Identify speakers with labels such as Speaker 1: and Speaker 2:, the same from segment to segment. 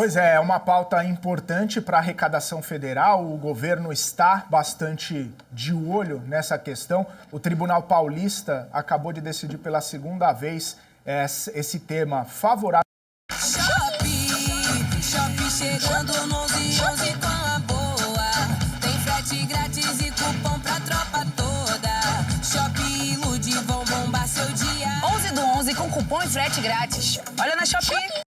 Speaker 1: Pois é uma pauta importante para a arrecadação federal. O governo está bastante de olho nessa questão. O Tribunal Paulista acabou de decidir pela segunda vez esse tema favorável.
Speaker 2: Shopping chegando no 11 com a boa. Tem frete grátis e cupom pra tropa toda. Shopping ilude, vão bombar seu dia.
Speaker 3: 11 do 11 com cupom e frete grátis. Olha na Shopping.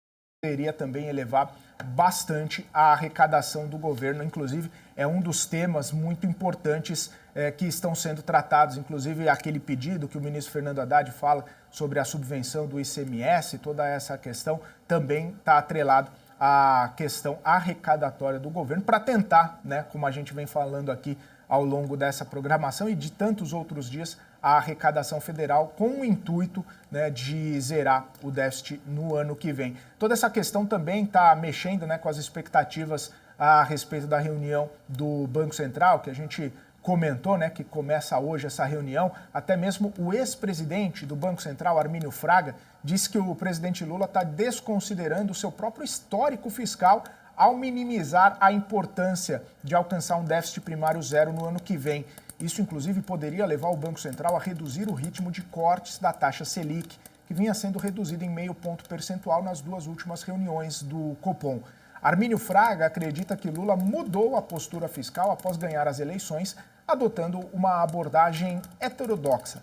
Speaker 1: Poderia também elevar bastante a arrecadação do governo, inclusive é um dos temas muito importantes que estão sendo tratados, inclusive aquele pedido que o ministro Fernando Haddad fala sobre a subvenção do ICMS, toda essa questão também está atrelado à questão arrecadatória do governo para tentar, né, como a gente vem falando aqui ao longo dessa programação e de tantos outros dias, a arrecadação federal com o intuito, né, de zerar o déficit no ano que vem. Toda essa questão também está mexendo, né, com as expectativas a respeito da reunião do Banco Central, que a gente comentou, né, que começa hoje essa reunião. Até mesmo o ex-presidente do Banco Central, Armínio Fraga, disse que o presidente Lula está desconsiderando o seu próprio histórico fiscal ao minimizar a importância de alcançar um déficit primário zero no ano que vem. Isso, inclusive, poderia levar o Banco Central a reduzir o ritmo de cortes da taxa Selic, que vinha sendo reduzida em 0,5 ponto percentual nas duas últimas reuniões do Copom. Armínio Fraga acredita que Lula mudou a postura fiscal após ganhar as eleições, adotando uma abordagem heterodoxa,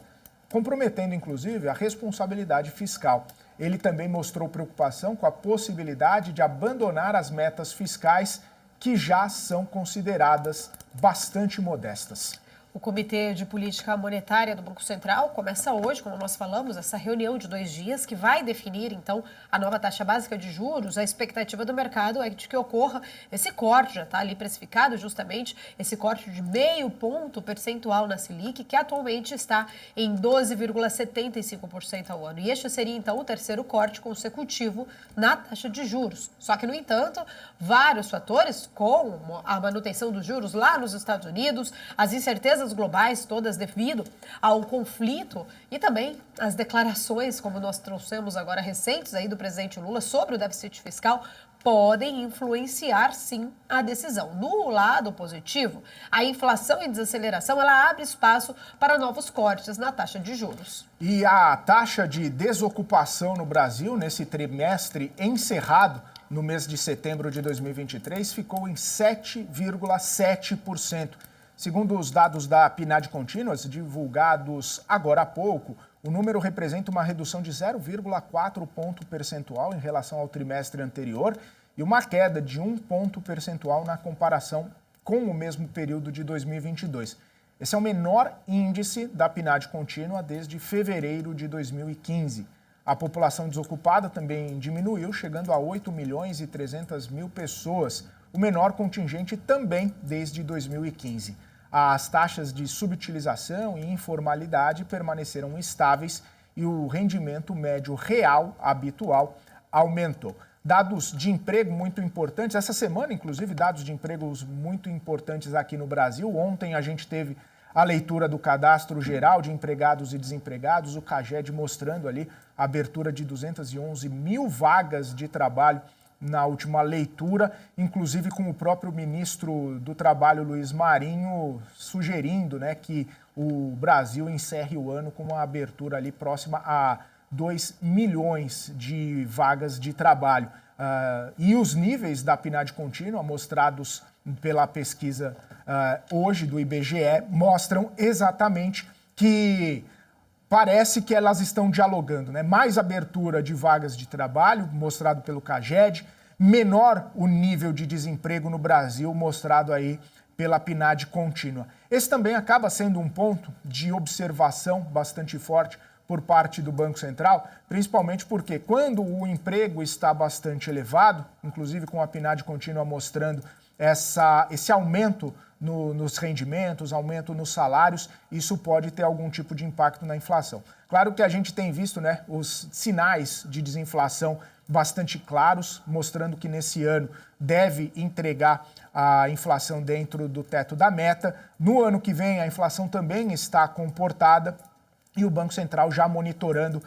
Speaker 1: comprometendo, inclusive, a responsabilidade fiscal. Ele também mostrou preocupação com a possibilidade de abandonar as metas fiscais que já são consideradas bastante modestas.
Speaker 4: O Comitê de Política Monetária do Banco Central começa hoje, como nós falamos, essa reunião de 2 dias que vai definir, então, a nova taxa básica de juros. A expectativa do mercado é de que ocorra esse corte, já está ali precificado justamente, esse corte de 0,5 ponto percentual na Selic, que atualmente está em 12,75% ao ano. E este seria, então, o terceiro corte consecutivo na taxa de juros. Só que, no entanto, vários fatores, como a manutenção dos juros lá nos Estados Unidos, as incertezas globais, todas devido ao conflito e também as declarações, como nós trouxemos agora recentes aí do presidente Lula sobre o déficit fiscal, podem influenciar sim a decisão. No lado positivo, a inflação em desaceleração, ela abre espaço para novos cortes na taxa de juros.
Speaker 1: E a taxa de desocupação no Brasil, nesse trimestre encerrado, no mês de setembro de 2023, ficou em 7,7%. Segundo os dados da PNAD Contínuas, divulgados agora há pouco, o número representa uma redução de 0,4 ponto percentual em relação ao trimestre anterior e uma queda de 1 ponto percentual na comparação com o mesmo período de 2022. Esse é o menor índice da PNAD Contínua desde fevereiro de 2015. A população desocupada também diminuiu, chegando a 8.300.000 pessoas, o menor contingente também desde 2015. As taxas de subutilização e informalidade permaneceram estáveis e o rendimento médio real habitual aumentou. Dados de emprego muito importantes, essa semana, inclusive, dados de empregos muito importantes aqui no Brasil. Ontem a gente teve a leitura do Cadastro Geral de Empregados e Desempregados, o CAGED, mostrando ali a abertura de 211 mil vagas de trabalho na última leitura, inclusive com o próprio ministro do Trabalho, Luiz Marinho, sugerindo, né, que o Brasil encerre o ano com uma abertura ali próxima a 2 milhões de vagas de trabalho. E os níveis da PNAD contínua, mostrados pela pesquisa hoje do IBGE, mostram exatamente que parece que elas estão dialogando, né? Mais abertura de vagas de trabalho, mostrado pelo CAGED, menor o nível de desemprego no Brasil, mostrado aí pela PNAD contínua. Esse também acaba sendo um ponto de observação bastante forte por parte do Banco Central, principalmente porque quando o emprego está bastante elevado, inclusive com a PNAD contínua mostrando esse aumento nos rendimentos, aumento nos salários, isso pode ter algum tipo de impacto na inflação. Claro que a gente tem visto, né, os sinais de desinflação bastante claros, mostrando que nesse ano deve entregar a inflação dentro do teto da meta. No ano que vem, a inflação também está comportada e o Banco Central já monitorando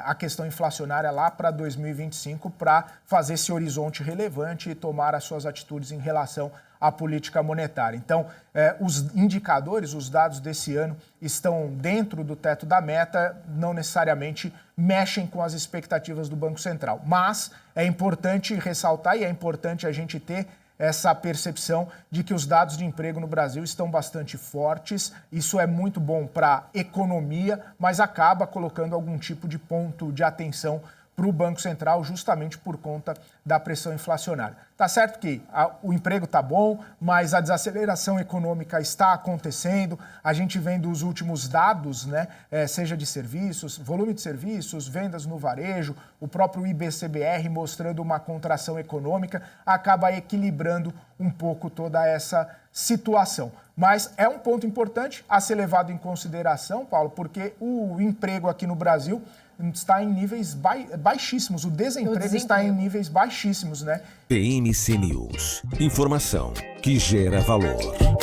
Speaker 1: a questão inflacionária lá para 2025 para fazer esse horizonte relevante e tomar as suas atitudes em relação à política monetária. Então, os indicadores, os dados desse ano estão dentro do teto da meta, não necessariamente mexem com as expectativas do Banco Central. Mas é importante ressaltar e é importante a gente ter essa percepção de que os dados de emprego no Brasil estão bastante fortes. Isso é muito bom para a economia, mas acaba colocando algum tipo de ponto de atenção para o Banco Central, justamente por conta da pressão inflacionária. Tá certo que o emprego está bom, mas a desaceleração econômica está acontecendo. A gente vem dos últimos dados, né, seja de serviços, volume de serviços, vendas no varejo, o próprio IBCBR mostrando uma contração econômica, acaba equilibrando um pouco toda essa situação. Mas é um ponto importante a ser levado em consideração, Paulo, porque o emprego aqui no Brasil está em níveis baixíssimos, o desemprego está em níveis baixíssimos, né?
Speaker 5: PNC News. Informação que gera valor.